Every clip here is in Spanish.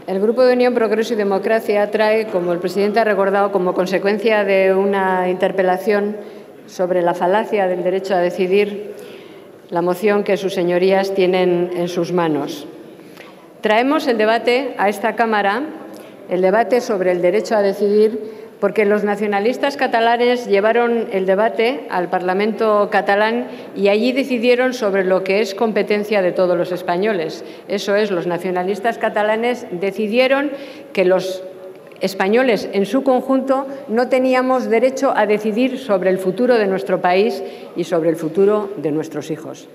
El Grupo de Unión, Progreso y Democracia trae, como el presidente ha recordado, como consecuencia de una interpelación sobre la falacia del derecho a decidir, la moción que sus señorías tienen en sus manos. Traemos el debate a esta Cámara, el debate sobre el derecho a decidir, porque los nacionalistas catalanes llevaron el debate al Parlamento catalán y allí decidieron sobre lo que es competencia de todos los españoles. Eso es, los nacionalistas catalanes decidieron que los españoles en su conjunto no teníamos derecho a decidir sobre el futuro de nuestro país y sobre el futuro de nuestros hijos.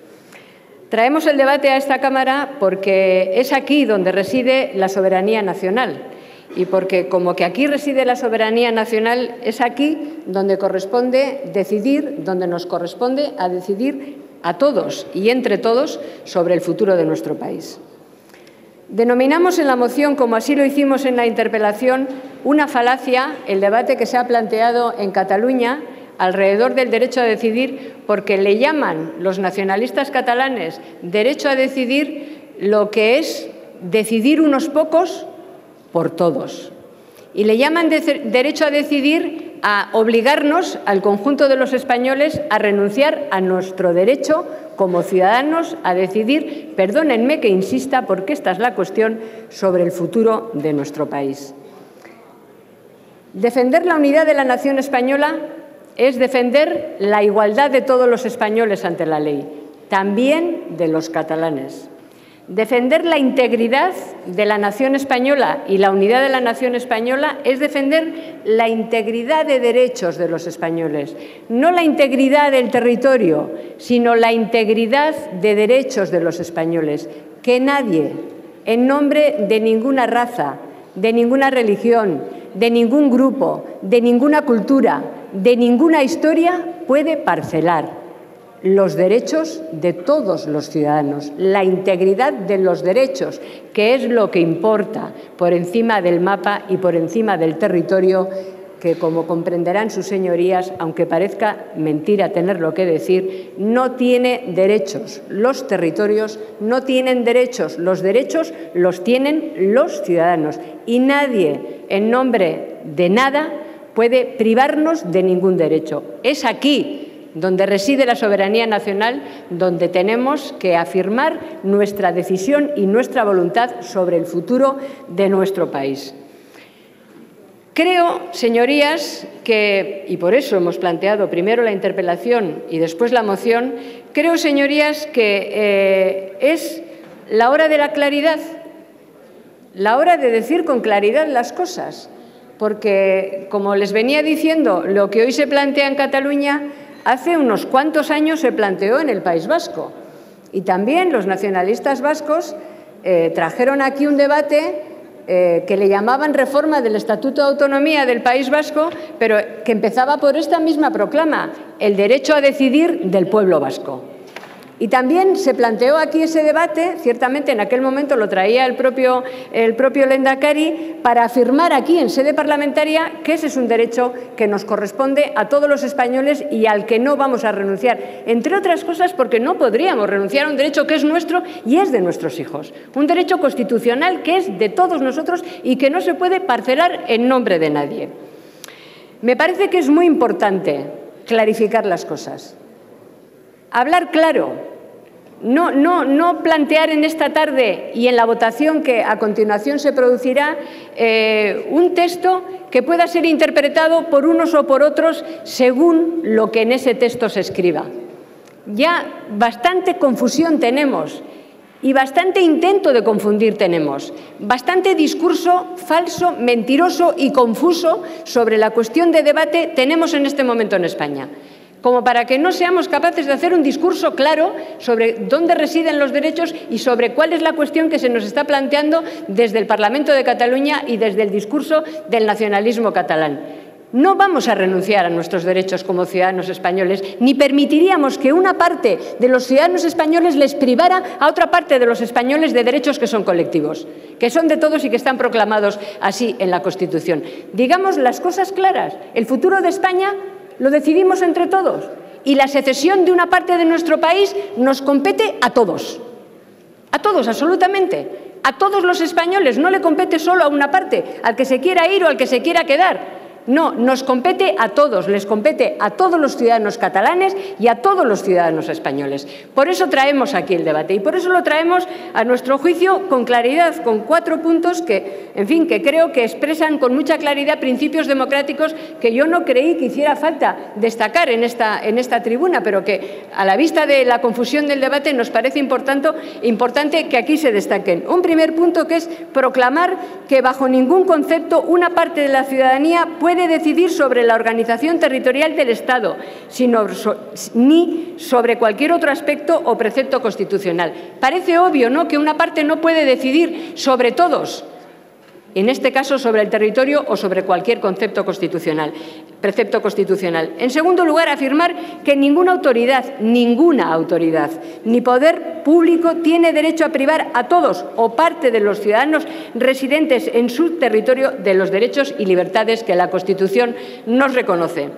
Traemos el debate a esta Cámara porque es aquí donde reside la soberanía nacional. Y porque, como que aquí reside la soberanía nacional, es aquí donde corresponde decidir, donde nos corresponde a decidir a todos y entre todos sobre el futuro de nuestro país. Denominamos en la moción, como así lo hicimos en la interpelación, una falacia el debate que se ha planteado en Cataluña alrededor del derecho a decidir, porque le llaman los nacionalistas catalanes derecho a decidir lo que es decidir unos pocos por todos. Y le llaman derecho a decidir a obligarnos al conjunto de los españoles a renunciar a nuestro derecho como ciudadanos a decidir, perdónenme que insista porque esta es la cuestión, sobre el futuro de nuestro país. Defender la unidad de la nación española es defender la igualdad de todos los españoles ante la ley, también de los catalanes. Defender la integridad de la nación española y la unidad de la nación española es defender la integridad de derechos de los españoles, no la integridad del territorio, sino la integridad de derechos de los españoles. Que nadie, en nombre de ninguna raza, de ninguna religión, de ningún grupo, de ninguna cultura, de ninguna historia, puede parcelar los derechos de todos los ciudadanos, la integridad de los derechos, que es lo que importa por encima del mapa y por encima del territorio, que, como comprenderán sus señorías, aunque parezca mentira tenerlo que decir, no tiene derechos. Los territorios no tienen derechos, los derechos los tienen los ciudadanos y nadie, en nombre de nada, puede privarnos de ningún derecho. Es aquí donde reside la soberanía nacional, donde tenemos que afirmar nuestra decisión y nuestra voluntad sobre el futuro de nuestro país. Creo, señorías, que, y por eso hemos planteado primero la interpelación y después la moción, creo, señorías, que es la hora de la claridad, la hora de decir con claridad las cosas, porque, como les venía diciendo, lo que hoy se plantea en Cataluña hace unos cuantos años se planteó en el País Vasco y también los nacionalistas vascos trajeron aquí un debate que le llamaban reforma del Estatuto de Autonomía del País Vasco, pero que empezaba por esta misma proclama, el derecho a decidir del pueblo vasco. Y también se planteó aquí ese debate, ciertamente en aquel momento lo traía el propio Lehendakari, para afirmar aquí en sede parlamentaria que ese es un derecho que nos corresponde a todos los españoles y al que no vamos a renunciar, entre otras cosas porque no podríamos renunciar a un derecho que es nuestro y es de nuestros hijos, un derecho constitucional que es de todos nosotros y que no se puede parcelar en nombre de nadie. Me parece que es muy importante clarificar las cosas. Hablar claro, no plantear en esta tarde y en la votación que a continuación se producirá un texto que pueda ser interpretado por unos o por otros según lo que en ese texto se escriba. Ya bastante confusión tenemos y bastante intento de confundir tenemos, bastante discurso falso, mentiroso y confuso sobre la cuestión de debate tenemos en este momento en España, como para que no seamos capaces de hacer un discurso claro sobre dónde residen los derechos y sobre cuál es la cuestión que se nos está planteando desde el Parlamento de Cataluña y desde el discurso del nacionalismo catalán. No vamos a renunciar a nuestros derechos como ciudadanos españoles, ni permitiríamos que una parte de los ciudadanos españoles les privara a otra parte de los españoles de derechos que son colectivos, que son de todos y que están proclamados así en la Constitución. Digamos las cosas claras. El futuro de España lo decidimos entre todos y la secesión de una parte de nuestro país nos compete a todos absolutamente. a todos los españoles, no le compete solo a una parte, al que se quiera ir o al que se quiera quedar. No, nos compete a todos, les compete a todos los ciudadanos catalanes y a todos los ciudadanos españoles. Por eso traemos aquí el debate y por eso lo traemos, a nuestro juicio, con claridad, con 4 puntos que, en fin, que creo que expresan con mucha claridad principios democráticos que yo no creí que hiciera falta destacar en esta tribuna, pero que, a la vista de la confusión del debate, nos parece importante que aquí se destaquen. Un primer punto, que es proclamar que, bajo ningún concepto, una parte de la ciudadanía puede decidir sobre la organización territorial del Estado, ni sobre cualquier otro aspecto o precepto constitucional. Parece obvio, ¿no?, que una parte no puede decidir sobre todos, en este caso sobre el territorio o sobre cualquier precepto constitucional. En segundo lugar, afirmar que ninguna autoridad, ni poder público tiene derecho a privar a todos o parte de los ciudadanos residentes en su territorio de los derechos y libertades que la Constitución nos reconoce.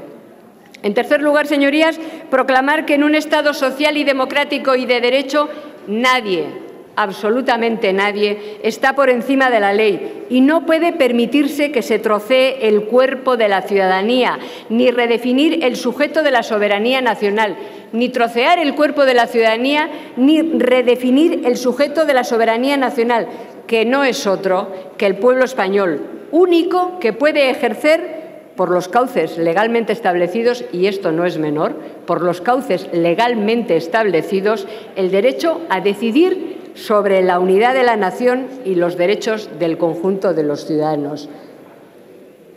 En tercer lugar, señorías, proclamar que en un Estado social y democrático y de derecho nadie, absolutamente nadie, está por encima de la ley y no puede permitirse que se trocee el cuerpo de la ciudadanía, ni redefinir el sujeto de la soberanía nacional, ni trocear el cuerpo de la ciudadanía, ni redefinir el sujeto de la soberanía nacional, que no es otro que el pueblo español, único que puede ejercer por los cauces legalmente establecidos, y esto no es menor, por los cauces legalmente establecidos, el derecho a decidir sobre la unidad de la nación y los derechos del conjunto de los ciudadanos.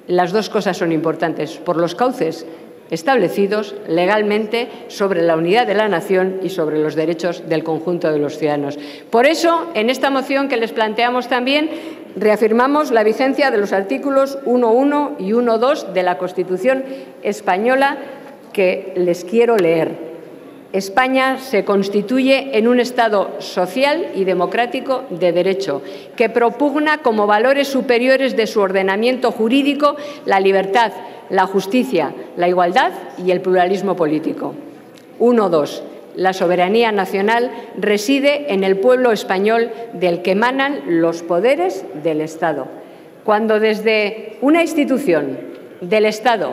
Las dos cosas son importantes, por los cauces establecidos legalmente sobre la unidad de la nación y sobre los derechos del conjunto de los ciudadanos. Por eso, en esta moción que les planteamos también, reafirmamos la vigencia de los artículos 1.1 y 1.2 de la Constitución española, que les quiero leer. España se constituye en un Estado social y democrático de derecho, que propugna como valores superiores de su ordenamiento jurídico la libertad, la justicia, la igualdad y el pluralismo político. 1.2. La soberanía nacional reside en el pueblo español, del que emanan los poderes del Estado. Cuando desde una institución del Estado,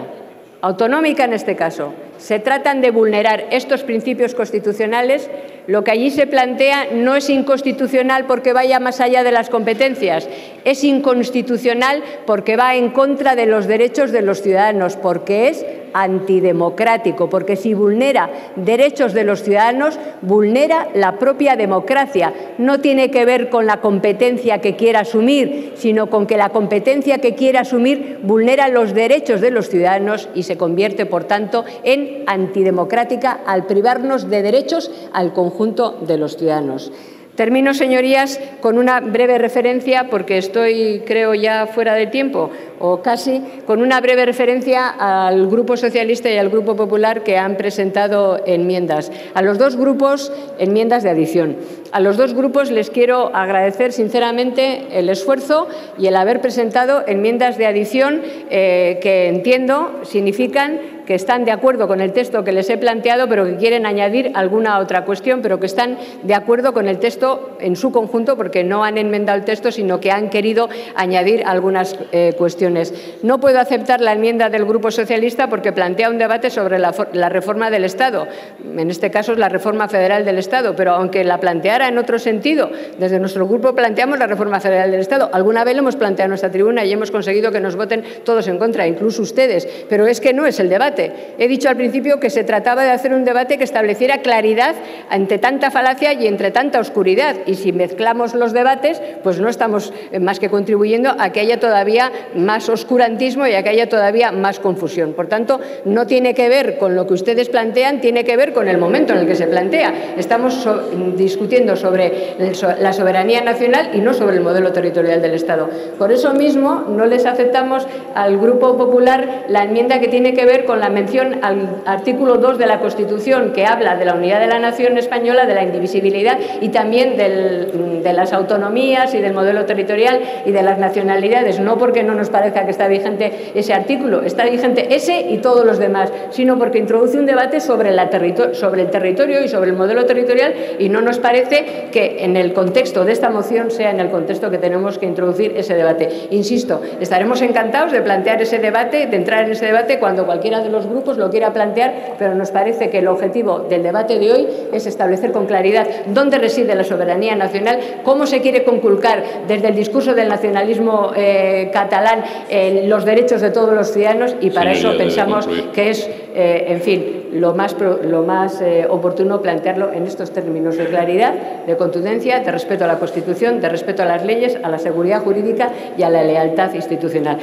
autonómica en este caso, se tratan de vulnerar estos principios constitucionales, lo que allí se plantea no es inconstitucional porque vaya más allá de las competencias, es inconstitucional porque va en contra de los derechos de los ciudadanos, porque es antidemocrático, porque si vulnera derechos de los ciudadanos, vulnera la propia democracia. No tiene que ver con la competencia que quiera asumir, sino con que la competencia que quiera asumir vulnera los derechos de los ciudadanos y se convierte, por tanto, en antidemocrática al privarnos de derechos al conjunto de los ciudadanos. Termino, señorías, con una breve referencia, porque estoy, creo, ya fuera de tiempo, o casi, con una breve referencia al Grupo Socialista y al Grupo Popular, que han presentado enmiendas. A los dos grupos, enmiendas de adición. A los dos grupos les quiero agradecer sinceramente el esfuerzo y el haber presentado enmiendas de adición que entiendo significan que están de acuerdo con el texto que les he planteado, pero que quieren añadir alguna otra cuestión, pero que están de acuerdo con el texto en su conjunto, porque no han enmendado el texto, sino que han querido añadir algunas cuestiones. No puedo aceptar la enmienda del Grupo Socialista porque plantea un debate sobre la reforma del Estado. En este caso es la reforma federal del Estado, pero aunque la planteara en otro sentido, desde nuestro grupo planteamos la reforma federal del Estado. Alguna vez lo hemos planteado en nuestra tribuna y hemos conseguido que nos voten todos en contra, incluso ustedes, pero es que no es el debate. He dicho al principio que se trataba de hacer un debate que estableciera claridad ante tanta falacia y entre tanta oscuridad, y si mezclamos los debates, pues no estamos más que contribuyendo a que haya todavía más oscurantismo y a que haya todavía más confusión. Por tanto, no tiene que ver con lo que ustedes plantean, tiene que ver con el momento en el que se plantea. Estamos discutiendo sobre la soberanía nacional y no sobre el modelo territorial del Estado. Por eso mismo no les aceptamos al Grupo Popular la enmienda que tiene que ver con la mención al artículo 2 de la Constitución, que habla de la unidad de la nación española, de la indivisibilidad y también de las autonomías y del modelo territorial y de las nacionalidades, no porque no nos parezca parezca que está vigente ese artículo, está vigente ese y todos los demás, sino porque introduce un debate sobre el territorio y sobre el modelo territorial, y no nos parece que en el contexto de esta moción sea en el contexto que tenemos que introducir ese debate. Insisto, estaremos encantados de plantear ese debate, de entrar en ese debate cuando cualquiera de los grupos lo quiera plantear, pero nos parece que el objetivo del debate de hoy es establecer con claridad dónde reside la soberanía nacional, cómo se quiere conculcar desde el discurso del nacionalismo catalán los derechos de todos los ciudadanos, y para eso pensamos que es, en fin, lo más oportuno plantearlo en estos términos de claridad, de contundencia, de respeto a la Constitución, de respeto a las leyes, a la seguridad jurídica y a la lealtad institucional.